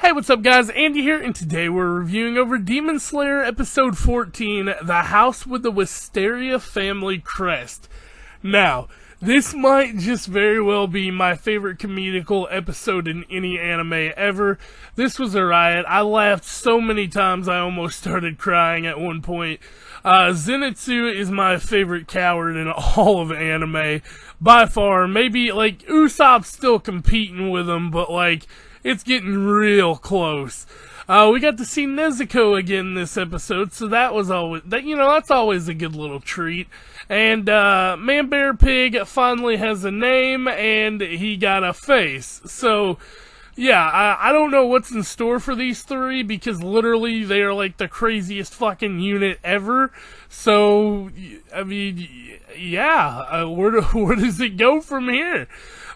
Hey, what's up guys, Andy here, and today we're reviewing over Demon Slayer episode 14, The House with the Wisteria Family Crest. Now, this might just very well be my favorite comedical episode in any anime ever. This was a riot. I laughed so many times I almost started crying at one point. Zenitsu is my favorite coward in all of anime, by far. Maybe, Usopp's still competing with him, but, it's getting real close. We got to see Nezuko again this episode, so that was always, that's always a good little treat. And, Man Bear Pig finally has a name, and he got a face. So, yeah, I don't know what's in store for these three, because literally they are like the craziest fucking unit ever. So, I mean, yeah, where does it go from here?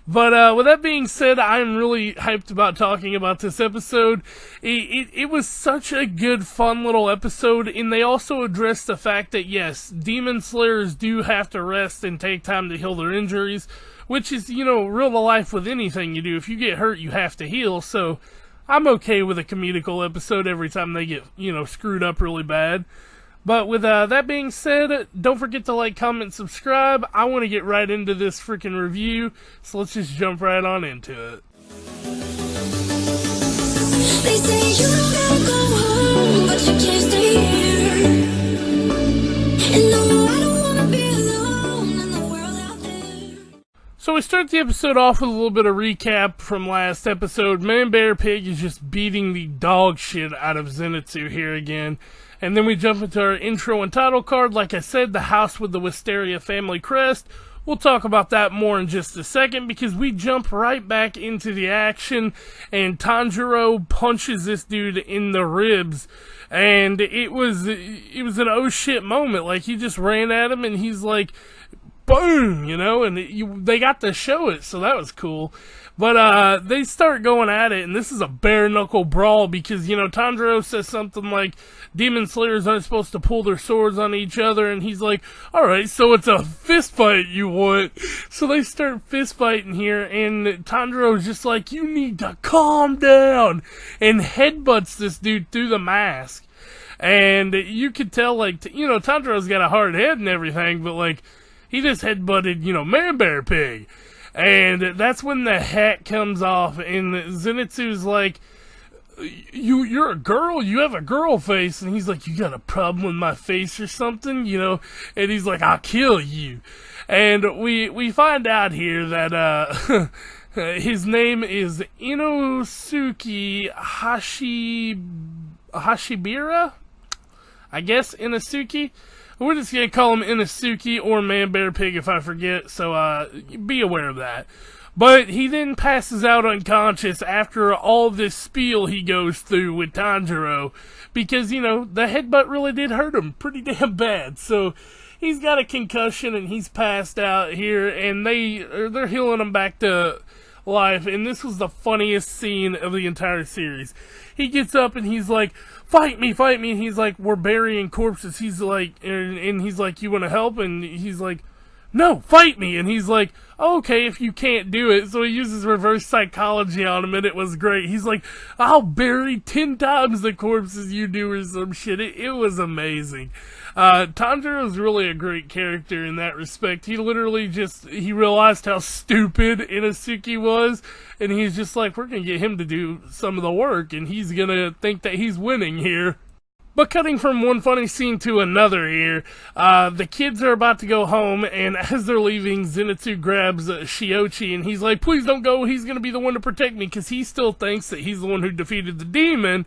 But, with that being said, I'm really hyped about talking about this episode. It was such a good, fun little episode, and they also addressed the fact that, yes, Demon Slayers do have to rest and take time to heal their injuries, which is, real to life with anything you do. If you get hurt, you have to heal, so I'm okay with a comedical episode every time they get, screwed up really bad. But with that being said, don't forget to like, comment, subscribe. I want to get right into this freaking review, so let's just jump right on into it. They say you don't gotta go home, but you can't stay here. And no, I don't wanna be alone in the world out there. So we start the episode off with a little bit of recap from last episode. Man Bear Pig is just beating the dog shit out of Zenitsu here again. And then we jump into our intro and title card. Like I said, the house with the Wisteria family crest. We'll talk about that more in just a second, because we jump right back into the action, and Tanjiro punches this dude in the ribs. And it was an oh shit moment. Like, he just ran at him and he's like, boom, and they got to show it, so that was cool. But, they start going at it, and this is a bare-knuckle brawl, because, Tanjiro says something like, Demon Slayers aren't supposed to pull their swords on each other, and he's like, alright, so it's a fist fight you want. So they start fist fighting here, and Tanjiro's just like, you need to calm down, and headbutts this dude through the mask. And you could tell, Tanjiro's got a hard head and everything, but, he just headbutted, Man Bear Pig. And that's when the hat comes off, and Zenitsu's like, you're a girl, you have a girl face, and he's like, you got a problem with my face or something, and he's like, I'll kill you. And we find out here that, his name is Inosuke Hashibira? I guess Inosuke? We're just going to call him Inosuke or Man Bear Pig if I forget, so be aware of that. But he then passes out unconscious after all this spiel he goes through with Tanjiro, because, the headbutt really did hurt him pretty damn bad. So he's got a concussion and he's passed out here, and they're healing him back to life, and this was the funniest scene of the entire series. He gets up and he's like, fight me, and he's like, we're burying corpses. He's like, and he's like, you want to help? And he's like, no, fight me. And he's like, okay, if you can't do it. So he uses reverse psychology on him, and it was great. He's like, I'll bury 10 times the corpses you do, or some shit. It was amazing. Tanjiro is really a great character in that respect. He literally he realized how stupid Inosuke was, and he's just like, we're gonna get him to do some of the work, and he's gonna think that he's winning here. But cutting from one funny scene to another here, the kids are about to go home, and as they're leaving, Zenitsu grabs Shiochi, and he's like, please don't go, he's gonna be the one to protect me, because he still thinks that he's the one who defeated the demon.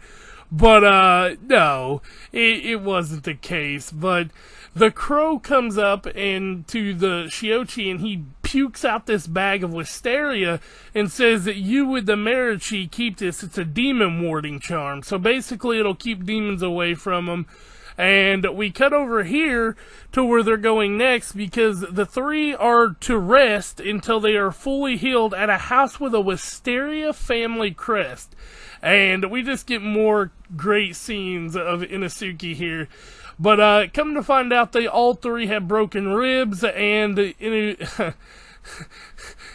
But, no, it wasn't the case. But the crow comes up and to the Shiochi, and he pukes out this bag of Wisteria and says that you with the Marichi keep this. It's a demon warding charm. So basically it'll keep demons away from them. And we cut over here to where they're going next, because the three are to rest until they are fully healed at a house with a Wisteria family crest. And we just get more great scenes of Inosuke here. But come to find out, they all three have broken ribs, and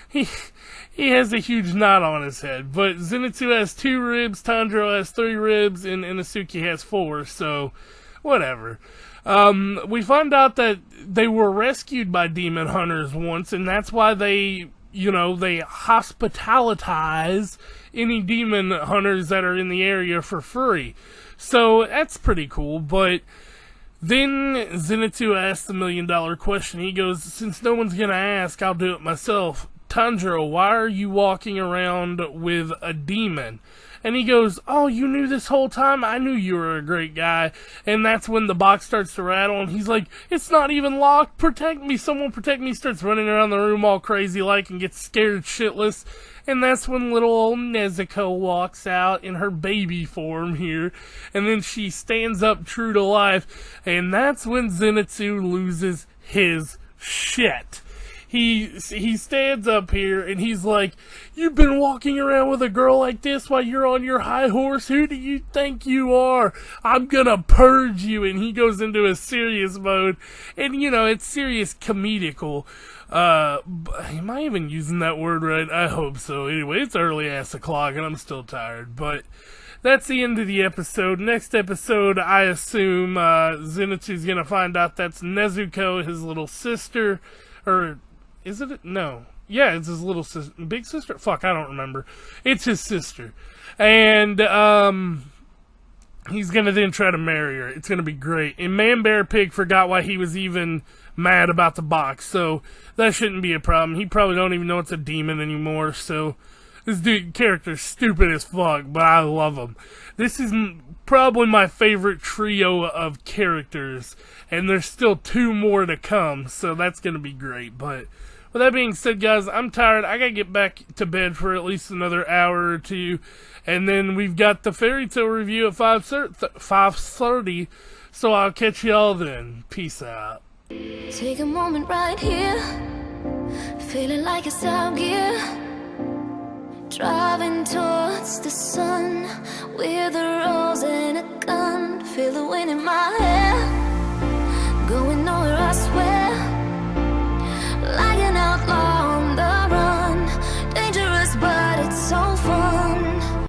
he he has a huge knot on his head. But Zenitsu has 2 ribs, Tanjiro has 3 ribs, and Inosuke has 4, so whatever. We find out that they were rescued by demon hunters once, and that's why they hospitalitize any demon hunters that are in the area for free. So that's pretty cool, but then Zenitsu asks the $1 million question. He goes, since no one's gonna ask, I'll do it myself. Tanjiro, why are you walking around with a demon? And he goes, oh, you knew this whole time? I knew you were a great guy. And that's when the box starts to rattle, and he's like, it's not even locked. Protect me. Someone protect me. He starts running around the room all crazy like and gets scared shitless. And that's when little old Nezuko walks out in her baby form here. And then she stands up true to life. And that's when Zenitsu loses his shit. He stands up here and he's like, you've been walking around with a girl like this while you're on your high horse? Who do you think you are? I'm gonna purge you. And he goes into a serious mode. And, it's serious comedical. Am I even using that word right? I hope so. Anyway, it's early ass o'clock and I'm still tired. But that's the end of the episode. Next episode, I assume, Zenitsu's gonna find out that's Nezuko, his little sister. Or is it? No. Yeah, it's his little sister. Big sister? Fuck, I don't remember. It's his sister. And, he's gonna then try to marry her. It's gonna be great. And Man Bear Pig forgot why he was even mad about the box, so that shouldn't be a problem. He probably don't even know it's a demon anymore, so this character's stupid as fuck, but I love him. This is probably my favorite trio of characters, and there's still 2 more to come, so that's gonna be great. But with that being said, guys, I'm tired. I gotta get back to bed for at least another hour or 2, and then we've got the Fairy Tail review at 5:30, so I'll catch y'all then. Peace out. Take a moment right here, feeling like it's out gear, driving towards the sun with a rose and a gun. Feel the wind in my hair.